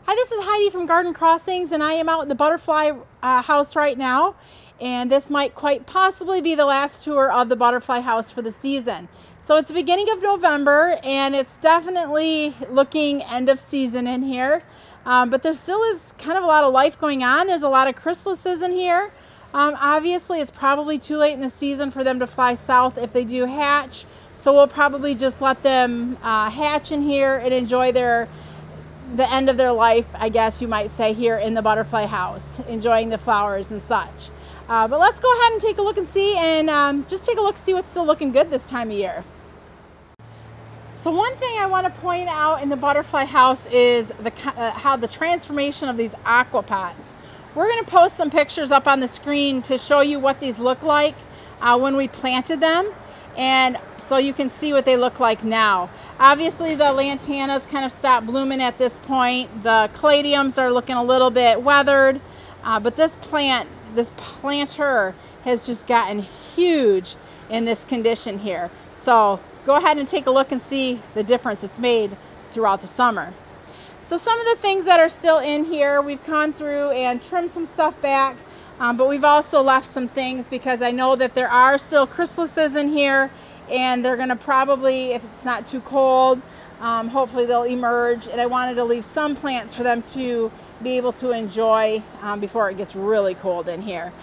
Hi, this is Heidi from Garden Crossings, and I am out in the butterfly house right now. And this might quite possibly be the last tour of the butterfly house for the season. So it's the beginning of November, and it's definitely looking end of season in here. But there still is kind of a lot of life going on. There's a lot of chrysalises in here. Obviously, it's probably too late in the season for them to fly south if they do hatch. So we'll probably just let them hatch in here and enjoy the end of their life, I guess you might say, here in the butterfly house, enjoying the flowers and such. But let's go ahead and take a look and see, and just take a look, see what's still looking good this time of year. So one thing I want to point out in the butterfly house is how the transformation of these AquaPots. We're going to post some pictures up on the screen to show you what these look like when we planted them, and so you can see what they look like now. Obviously the Lantanas kind of stopped blooming at this point. The caladiums are looking a little bit weathered, but this planter has just gotten huge in this condition here. So go ahead and take a look and see the difference it's made throughout the summer. So some of the things that are still in here, we've gone through and trimmed some stuff back, but we've also left some things because I know that there are still chrysalises in here, and they're going to probably, if it's not too cold, hopefully they'll emerge, and I wanted to leave some plants for them to be able to enjoy before it gets really cold in here.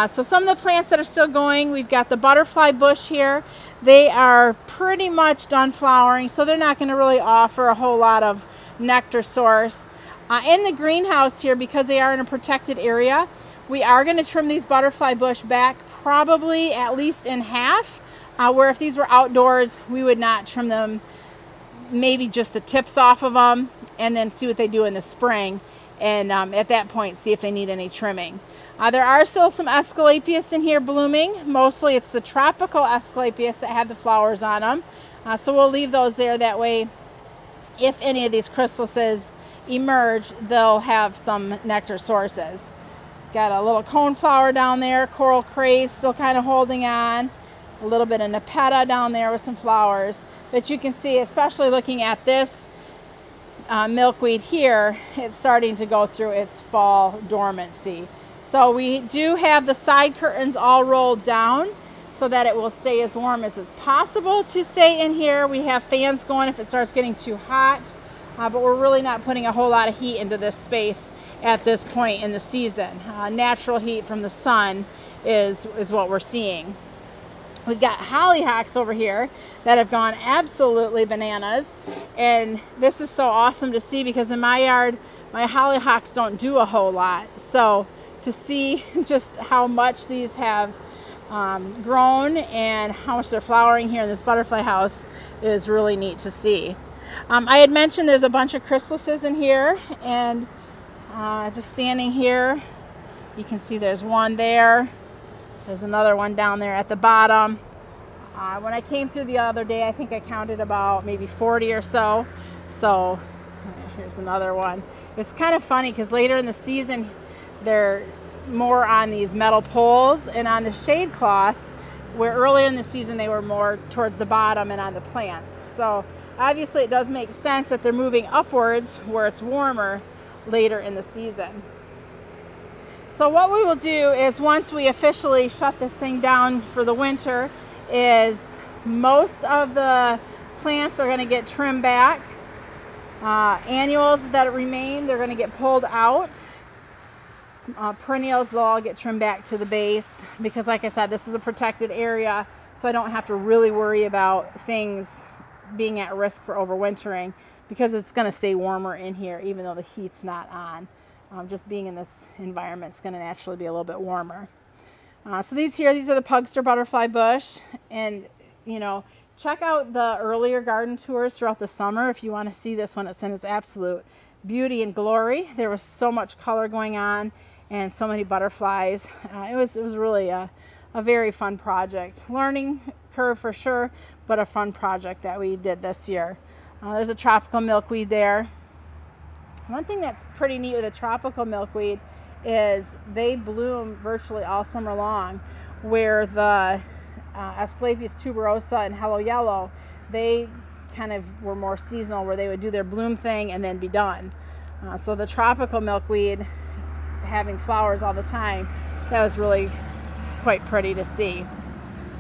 So some of the plants that are still going, we've got the butterfly bush here. They are pretty much done flowering, so they're not going to really offer a whole lot of nectar source. In the greenhouse here, because they are in a protected area, we are going to trim these butterfly bush back probably at least in half, where if these were outdoors, we would not trim them, maybe just the tips off of them, and then see what they do in the spring, and at that point see if they need any trimming. There are still some Asclepius in here blooming. Mostly it's the tropical Asclepius that had the flowers on them, so we'll leave those there. That way, if any of these chrysalises emerge, they'll have some nectar sources. Got a little coneflower down there, coral craze still kind of holding on, a little bit of nepeta down there with some flowers. But you can see, especially looking at this milkweed here, it's starting to go through its fall dormancy. So we do have the side curtains all rolled down so that it will stay as warm as it's possible to stay in here. We have fans going if it starts getting too hot, but we're really not putting a whole lot of heat into this space at this point in the season. Natural heat from the sun is what we're seeing. We've got hollyhocks over here that have gone absolutely bananas, and this is so awesome to see because in my yard, my hollyhocks don't do a whole lot. So to see just how much these have grown and how much they're flowering here in this butterfly house is really neat to see. I had mentioned there's a bunch of chrysalises in here, and just standing here, you can see there's one there. There's another one down there at the bottom. When I came through the other day, I think I counted about maybe 40 or so. So here's another one. It's kind of funny because later in the season, they're more on these metal poles and on the shade cloth, where earlier in the season they were more towards the bottom and on the plants. So obviously it does make sense that they're moving upwards where it's warmer later in the season. So what we will do is, once we officially shut this thing down for the winter, is most of the plants are going to get trimmed back. Annuals that remain, they're going to get pulled out. Perennials, they'll all get trimmed back to the base because, like I said, this is a protected area, so I don't have to really worry about things being at risk for overwintering because it's going to stay warmer in here even though the heat's not on. Just being in this environment is going to naturally be a little bit warmer. So these are the Pugster butterfly bush, and you know, check out the earlier garden tours throughout the summer if you want to see this one. It's in its absolute beauty and glory. There was so much color going on and so many butterflies. It was really a very fun project. Learning curve for sure, but a fun project that we did this year. There's a tropical milkweed there. One thing that's pretty neat with a tropical milkweed is they bloom virtually all summer long, where the Asclepius tuberosa and Hello Yellow, they kind of were more seasonal, where they would do their bloom thing and then be done. So the tropical milkweed having flowers all the time, that was really quite pretty to see.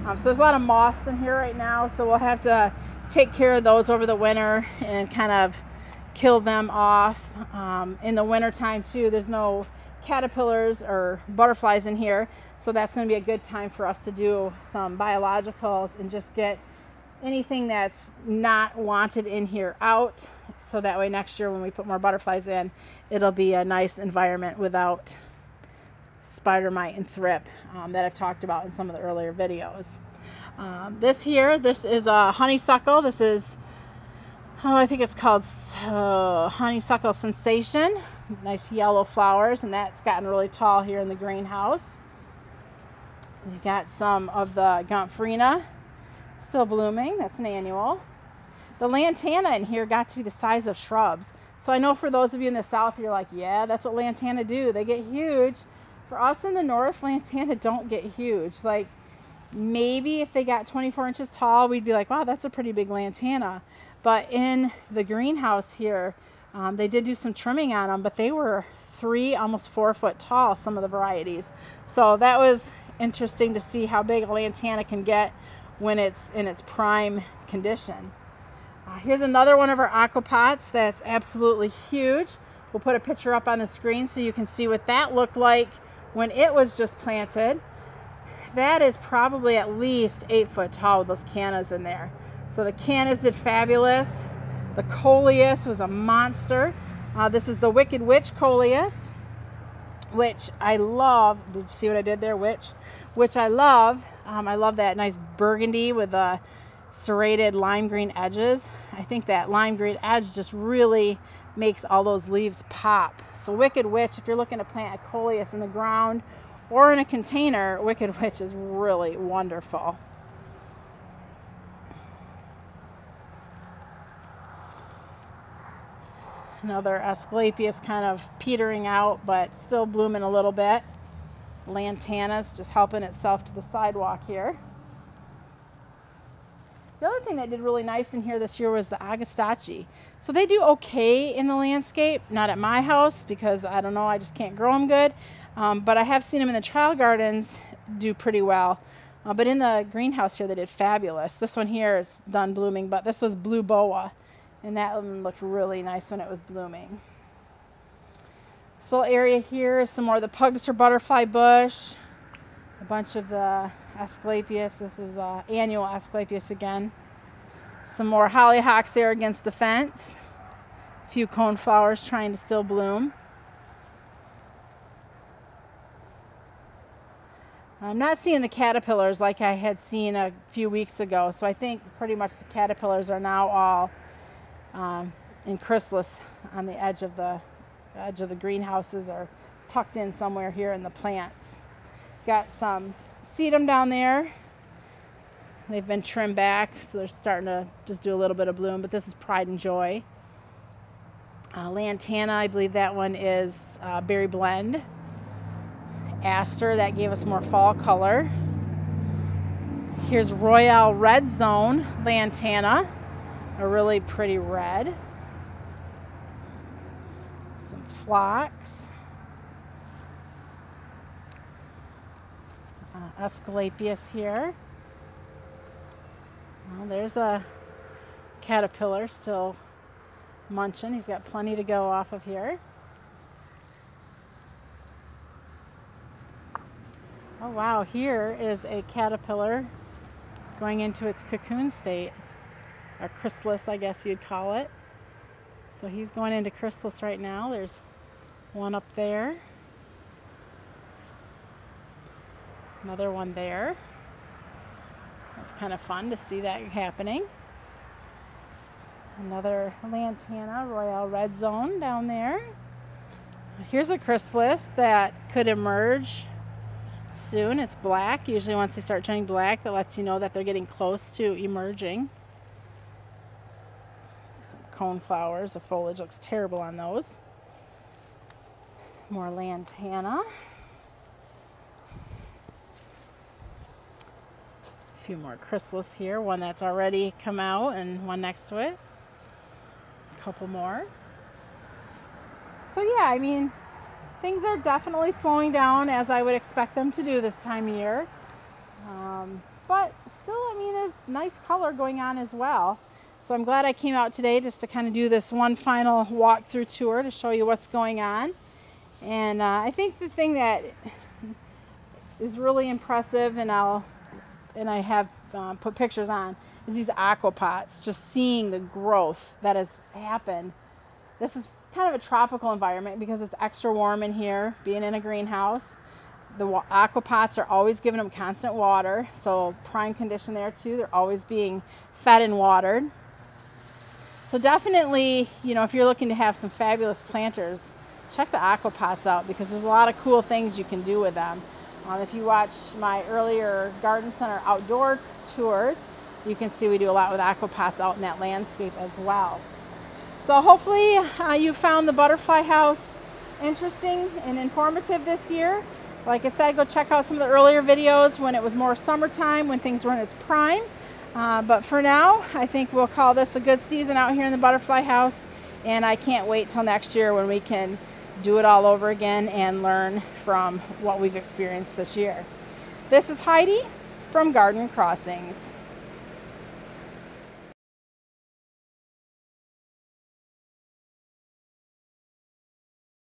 So there's a lot of moths in here right now, so we'll have to take care of those over the winter and kind of kill them off. In the winter time too, there's no caterpillars or butterflies in here, so that's going to be a good time for us to do some biologicals and just get anything that's not wanted in here out, so that way next year when we put more butterflies in, it'll be a nice environment without spider mite and thrip that I've talked about in some of the earlier videos. This is a honeysuckle. This is, I think it's called Honeysuckle Sensation. Nice yellow flowers, and that's gotten really tall here in the greenhouse. We've got some of the Gomphrena still blooming. That's an annual. The Lantana in here got to be the size of shrubs. So I know for those of you in the south, you're like, yeah, that's what Lantana do. They get huge. For us in the north, Lantana don't get huge. Like maybe if they got 24 inches tall, we'd be like, wow, that's a pretty big Lantana. But in the greenhouse here, they did do some trimming on them, but they were 3, almost 4 foot tall, some of the varieties. So that was interesting to see how big a Lantana can get when it's in its prime condition. Here's another one of our AquaPots that's absolutely huge. We'll put a picture up on the screen so you can see what that looked like when it was just planted. That is probably at least 8 foot tall with those cannas in there. So the cannas did fabulous. The Coleus was a monster. This is the Wicked Witch Coleus, which I love. Did you see what I did there? Which I love. I love that nice burgundy with the serrated lime green edges. I think that lime green edge just really makes all those leaves pop. So Wicked Witch, if you're looking to plant a Coleus in the ground or in a container, Wicked Witch is really wonderful. Another Asclepius kind of petering out, but still blooming a little bit. Lantana's just helping itself to the sidewalk here. The other thing that did really nice in here this year was the Agastachi. So they do okay in the landscape, not at my house because I don't know, I just can't grow them good. But I have seen them in the trial gardens do pretty well. But in the greenhouse here, they did fabulous. This one here is done blooming, but this was blue boa. And that one looked really nice when it was blooming. This little area here is some more of the Pugster butterfly bush. A bunch of the Asclepius. This is annual Asclepius again. Some more hollyhocks there against the fence. A few coneflowers trying to still bloom. I'm not seeing the caterpillars like I had seen a few weeks ago. So I think pretty much the caterpillars are now all in chrysalis on the edge of the greenhouses or tucked in somewhere here in the plants. Got some sedum down there. They've been trimmed back, so they're starting to just do a little bit of bloom, but this is Pride and Joy. Lantana, I believe that one is Berry Blend. Aster, that gave us more fall color. Here's Royale Red Zone Lantana. A really pretty red. Some phlox. Asclepius here. Well, there's a caterpillar still munching. He's got plenty to go off of here. Oh wow, here is a caterpillar going into its cocoon state. Or chrysalis, I guess you'd call it. So he's going into chrysalis right now. There's one up there. Another one there. It's kind of fun to see that happening. Another Lantana Royale Red Zone down there. Here's a chrysalis that could emerge soon. It's black. Usually once they start turning black, that lets you know that they're getting close to emerging. Some coneflowers. The foliage looks terrible on those. More Lantana. A few more chrysalis here. One that's already come out and one next to it. A couple more. So yeah, I mean, things are definitely slowing down as I would expect them to do this time of year. But still, I mean, there's nice color going on as well. So I'm glad I came out today just to kind of do this one final walkthrough tour to show you what's going on. And I think the thing that is really impressive, and I have put pictures on, is these AquaPots. Just seeing the growth that has happened. This is kind of a tropical environment because it's extra warm in here, being in a greenhouse. The AquaPots are always giving them constant water, so prime condition there too. They're always being fed and watered. So definitely, you know, if you're looking to have some fabulous planters, check the AquaPots out because there's a lot of cool things you can do with them. If you watch my earlier garden center outdoor tours, you can see we do a lot with AquaPots out in that landscape as well. So hopefully you found the butterfly house interesting and informative this year. Like I said, go check out some of the earlier videos when it was more summertime, when things were in its prime. But for now, I think we'll call this a good season out here in the butterfly house. And I can't wait till next year when we can do it all over again and learn from what we've experienced this year. This is Heidi from Garden Crossings.